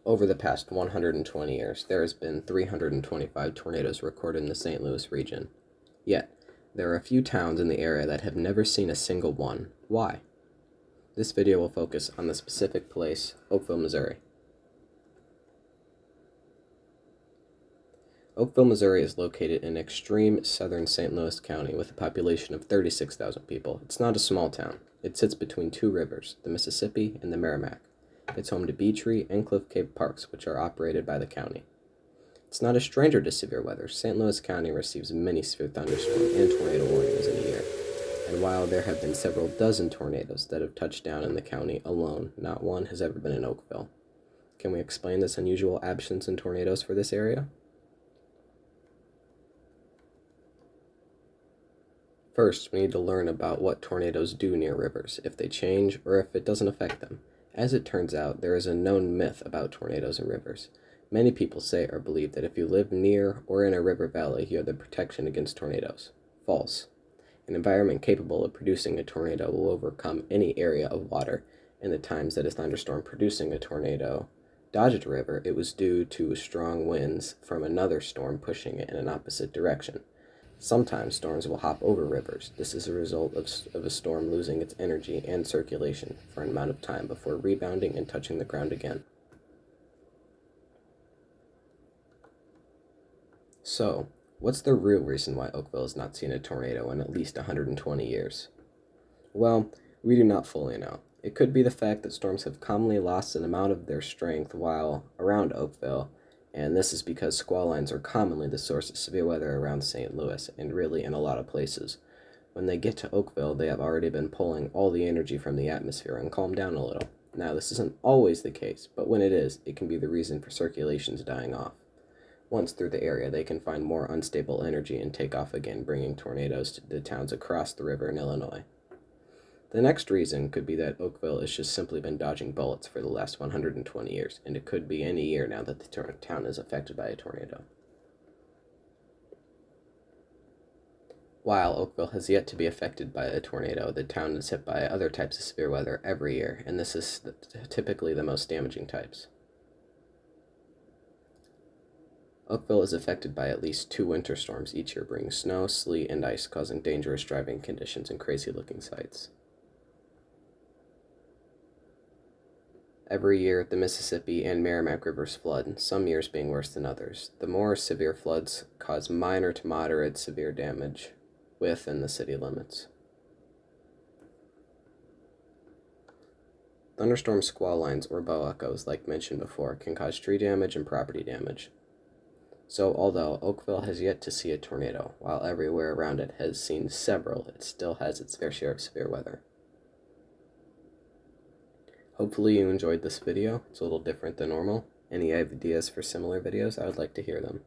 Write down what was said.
Over the past 120 years, there has been 325 tornadoes recorded in the St. Louis region. Yet, there are a few towns in the area that have never seen a single one. Why? This video will focus on the specific place, Oakville, Missouri. Oakville, Missouri is located in extreme southern St. Louis County with a population of 36,000 people. It's not a small town. It sits between two rivers, the Mississippi and the Merrimack. It's home to Beachree and Cliff Cave parks, which are operated by the county. It's not a stranger to severe weather. St. Louis County receives many severe thunderstorm and tornado warnings in a year. And while there have been several dozen tornadoes that have touched down in the county alone, not one has ever been in Oakville. Can we explain this unusual absence in tornadoes for this area? First, we need to learn about what tornadoes do near rivers, if they change, or if it doesn't affect them. As it turns out, there is a known myth about tornadoes and rivers. Many people say or believe that if you live near or in a river valley, you have the protection against tornadoes. False. An environment capable of producing a tornado will overcome any area of water. In the times that a thunderstorm producing a tornado dodged a river, it was due to strong winds from another storm pushing it in an opposite direction. Sometimes storms will hop over rivers. This is a result of a storm losing its energy and circulation for an amount of time before rebounding and touching the ground again. So, what's the real reason why Oakville has not seen a tornado in at least 120 years? Well, we do not fully know. It could be the fact that storms have commonly lost an amount of their strength while around Oakville, and this is because squall lines are commonly the source of severe weather around St. Louis, and really in a lot of places. When they get to Oakville, they have already been pulling all the energy from the atmosphere and calmed down a little. Now, this isn't always the case, but when it is, it can be the reason for circulations dying off. Once through the area, they can find more unstable energy and take off again, bringing tornadoes to the towns across the river in Illinois. The next reason could be that Oakville has just simply been dodging bullets for the last 120 years, and it could be any year now that the town is affected by a tornado. While Oakville has yet to be affected by a tornado, the town is hit by other types of severe weather every year, and this is typically the most damaging types. Oakville is affected by at least 2 winter storms each year, bringing snow, sleet, and ice, causing dangerous driving conditions and crazy-looking sights. Every year, the Mississippi and Merrimack rivers flood, some years being worse than others. The more severe floods cause minor to moderate severe damage within the city limits. Thunderstorm squall lines, or bow echoes, like mentioned before, can cause tree damage and property damage. So, although Oakville has yet to see a tornado, while everywhere around it has seen several, it still has its fair share of severe weather. Hopefully you enjoyed this video. It's a little different than normal. Any ideas for similar videos? I would like to hear them.